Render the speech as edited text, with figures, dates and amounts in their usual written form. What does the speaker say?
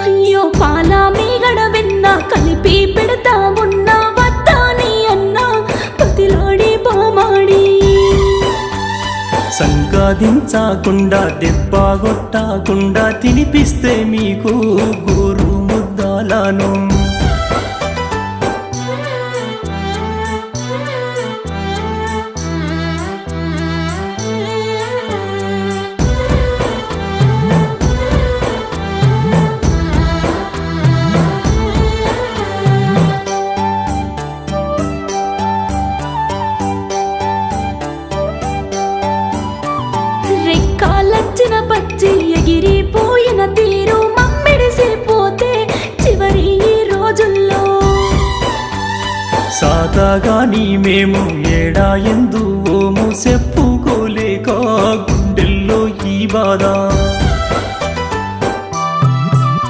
అయ్యో పాల మీగడ వెన్న కలిపి పెడతా ఉన్నా వద్దాని అన్నా పతిలాడి బామాడి సంపాదించకుండా దెబ్బ కొట్టకుండా తినిపిస్తే మీకు గోరు ముద్దాలను రెక్కాలచ్చిన పచ్చి ఎగిరిపోయిన తీరు మమ్మిడిసిపోతే చివరి ఈ రోజుల్లో సాతాగాని మేము ఏడా ఎందు ఓము చెప్పుకోలేక గుండెల్లో ఈ బాధ